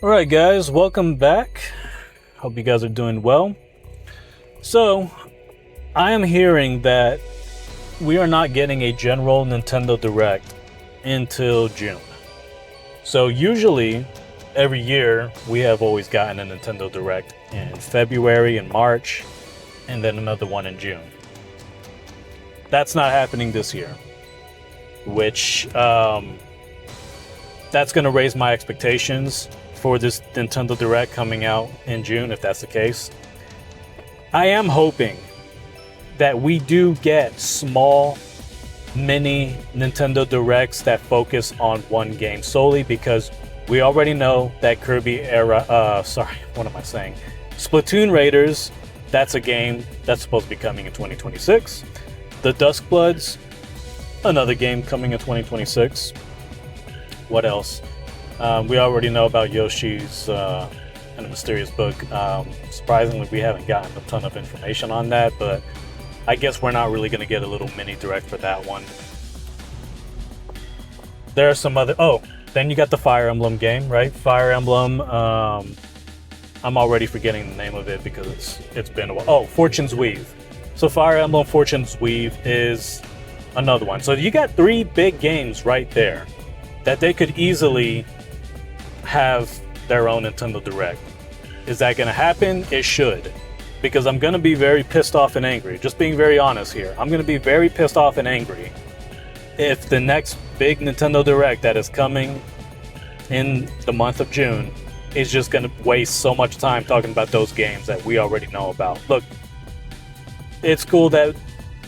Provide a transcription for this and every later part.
All right, guys, welcome back. Hope you guys are doing well. So, I am hearing that we are not getting a general Nintendo Direct until June. So, usually, every year, we have always gotten a Nintendo Direct in February and March, and then another one in June. That's not happening this year, which that's going to raise my expectations for this Nintendo Direct coming out in June, if that's the case. I am hoping that we do get small mini Nintendo Directs that focus on one game solely, because we already know that Splatoon Raiders, that's a game that's supposed to be coming in 2026. The Duskbloods, another game coming in 2026. What else? We already know about Yoshi's and the Mysterious Book. Surprisingly, we haven't gotten a ton of information on that, but I guess we're not really going to get a little mini direct for that one. There are some other. Oh, then you got the Fire Emblem game, right? Fire Emblem. I'm already forgetting the name of it because it's been a while. Oh, Fortune's Weave. So Fire Emblem Fortune's Weave is another one. So you got three big games right there that they could easily have their own Nintendo Direct. Is that going to happen? It should. Because I'm going to be very pissed off and angry. Just being very honest here. I'm going to be very pissed off and angry if the next big Nintendo Direct that is coming in the month of June is just going to waste so much time talking about those games that we already know about. Look, it's cool that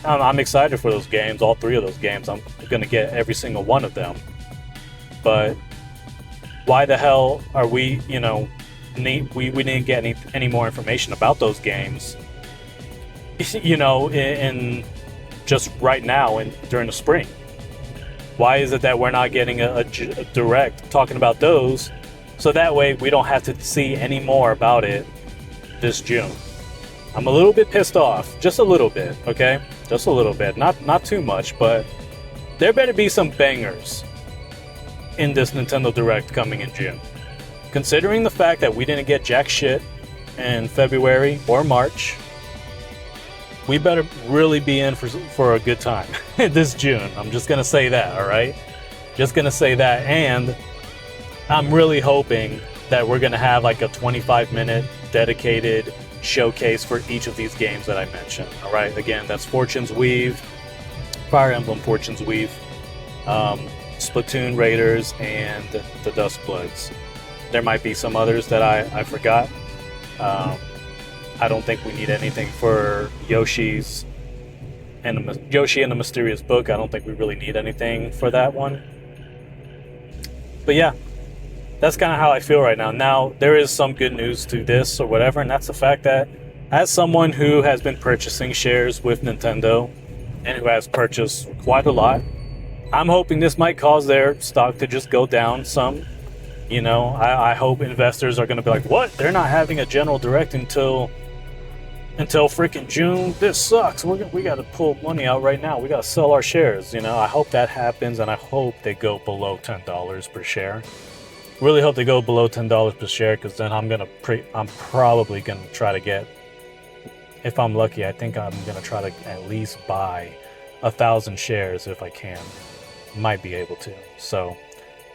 I'm excited for those games, all three of those games. I'm going to get every single one of them. But why the hell are we, we didn't get any more information about those games, in just right now and during the spring? Why is it that we're not getting a direct talking about those, so that way we don't have to see any more about it this June? I'm a little bit pissed off, just a little bit, okay? Just a little bit, not too much, but there better be some bangers in this Nintendo Direct coming in June. Considering the fact that we didn't get jack shit in February or March, we better really be in for a good time this June. I'm just gonna say that, all right? Just gonna say that, and I'm really hoping that we're gonna have like a 25-minute dedicated showcase for each of these games that I mentioned. All right, again, that's Fortune's Weave, Fire Emblem Fortune's Weave, Splatoon Raiders, and the Duskbloods. There might be some others that I forgot. I don't think we need anything for Yoshi and the Mysterious Book. I don't think we really need anything for that one. But yeah, that's kind of how I feel right now. Now, there is some good news to this or whatever, and that's the fact that as someone who has been purchasing shares with Nintendo and who has purchased quite a lot, I'm hoping this might cause their stock to just go down some. I hope investors are going to be like, what? They're not having a general direct until freaking June? This sucks. We got to pull money out right now. We got to sell our shares. I hope that happens, and I hope they go below $10 per share. Really hope they go below $10 per share, because then I'm probably going to try to get, if I'm lucky, I think I'm going to try to at least buy 1,000 shares if I can. Might be able to. So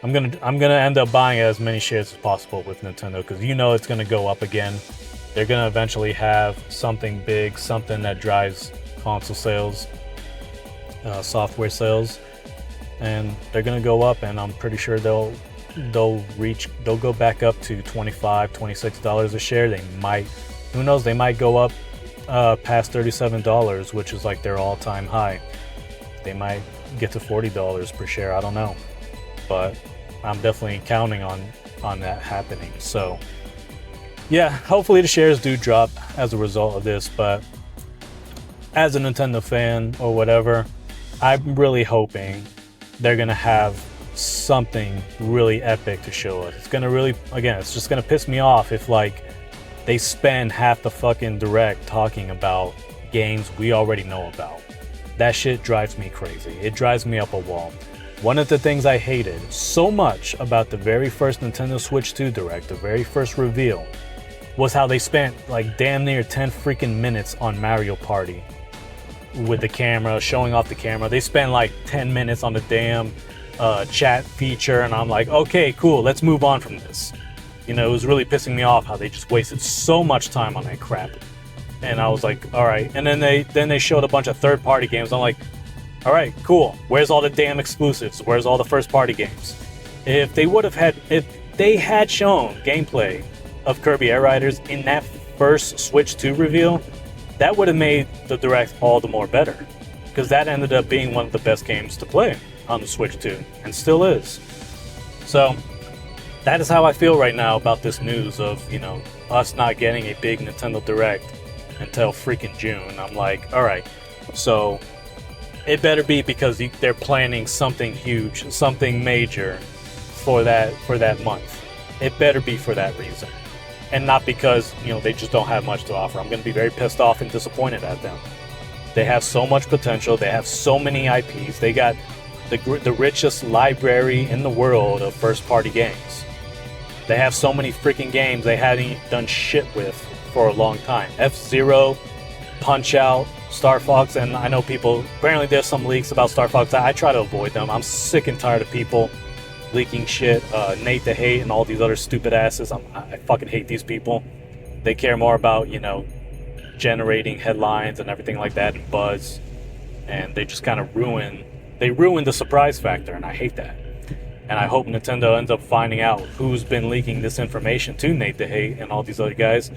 I'm gonna end up buying as many shares as possible with Nintendo, because it's gonna go up again. They're gonna eventually have something big, something that drives console sales, software sales, and they're gonna go up, and I'm pretty sure they'll go back up to $25, $26 a share. They might, who knows, they might go up past $37, which is like their all-time high. They might get to $40 per share. I don't know, but I'm definitely counting on that happening. So yeah, hopefully the shares do drop as a result of this. But as a Nintendo fan or whatever, I'm really hoping they're gonna have something really epic to show us. It's gonna really, again, it's just gonna piss me off if they spend half the fucking direct talking about games we already know about. That shit drives me crazy. It drives me up a wall. One of the things I hated so much about the very first Nintendo Switch 2 Direct, the very first reveal, was how they spent like damn near 10 freaking minutes on Mario Party with the camera, showing off the camera. They spent like 10 minutes on the damn chat feature, and I'm like, okay, cool, let's move on from this. You know, it was really pissing me off how they just wasted so much time on that crap. And I was like, all right. And then they showed a bunch of third-party games. I'm like, all right, cool. Where's all the damn exclusives? Where's all the first-party games? If they had shown gameplay of Kirby Air Riders in that first Switch 2 reveal, that would have made the Direct all the more better, because that ended up being one of the best games to play on the Switch 2, and still is. So that is how I feel right now about this news of, you know, us not getting a big Nintendo Direct until freaking June. I'm like, all right, so it better be because they're planning something huge, something major for that month. It better be for that reason, and not because, you know, they just don't have much to offer. I'm going to be very pissed off and disappointed at them. They have so much potential. They have so many IPs. They got the richest library in the world of first-party games. They have so many freaking games they hadn't done shit with for a long time. F-Zero, Punch-Out, Star Fox, and I know people, apparently there's some leaks about Star Fox. I try to avoid them. I'm sick and tired of people leaking shit. Nate the Hate and all these other stupid asses. I fucking hate these people. They care more about, you know, generating headlines and everything like that and buzz, and they just kind of ruin the surprise factor, and I hate that. And I hope Nintendo ends up finding out who's been leaking this information to Nate the Hate and all these other guys,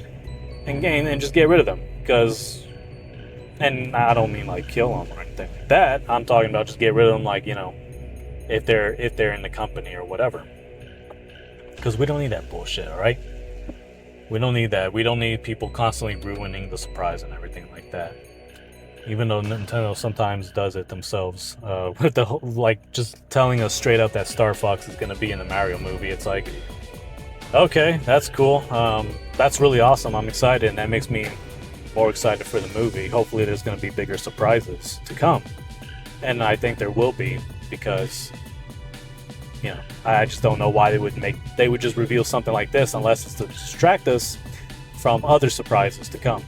and just get rid of them. Because, and I don't mean like kill them or anything like that. I'm talking about just get rid of them, like, you know, if they're in the company or whatever. Because we don't need that bullshit, all right? We don't need that. We don't need people constantly ruining the surprise and everything like that. Even though Nintendo sometimes does it themselves, with the whole, like, just telling us straight up that Star Fox is going to be in the Mario movie. It's like, okay, that's cool. That's really awesome. I'm excited, and that makes me more excited for the movie. Hopefully there's going to be bigger surprises to come. And I think there will be, because, you know, I just don't know why they would just reveal something like this unless it's to distract us from other surprises to come.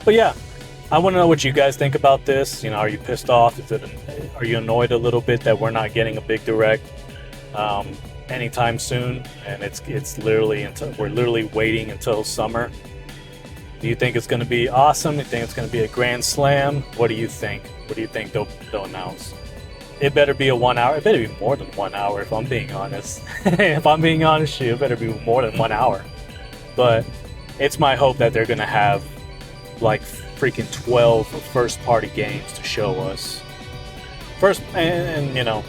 But yeah, I want to know what you guys think about this. You know, are you pissed off? Are you annoyed a little bit that we're not getting a big Direct anytime soon? And it's literally we're literally waiting until summer. Do you think it's going to be awesome? Do you think it's going to be a grand slam? What do you think? What do you think they'll announce? It better be a 1 hour. It better be more than 1 hour, if I'm being honest. If I'm being honest, it better be more than 1 hour. But it's my hope that they're going to have like freaking 12 first-party games to show us. And you know,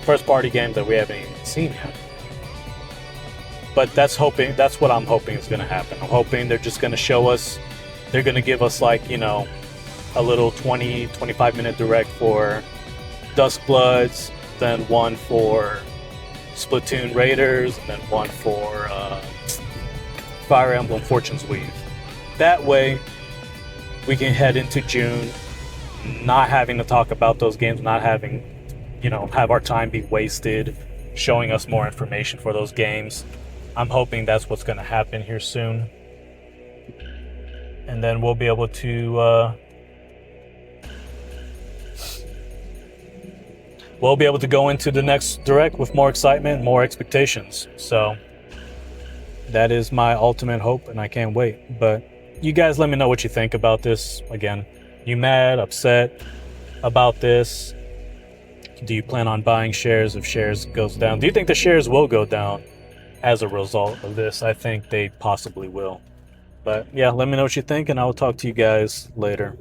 first-party games that we haven't even seen yet. But that's what I'm hoping is going to happen. I'm hoping they're just going to show us, they're going to give us, like, you know, a little 20-25 minute Direct for Duskbloods, then one for Splatoon Raiders, and then one for Fire Emblem Fortune's Weave. That way, we can head into June not having to talk about those games, not having, you know, have our time be wasted showing us more information for those games. I'm hoping that's what's going to happen here soon. And then we'll be able to go into the next Direct with more excitement, more expectations. So that is my ultimate hope, and I can't wait. But you guys let me know what you think about this. Again, you mad, upset about this? Do you plan on buying shares if shares goes down? Do you think the shares will go down as a result of this? I think they possibly will. But yeah, let me know what you think, and I will talk to you guys later.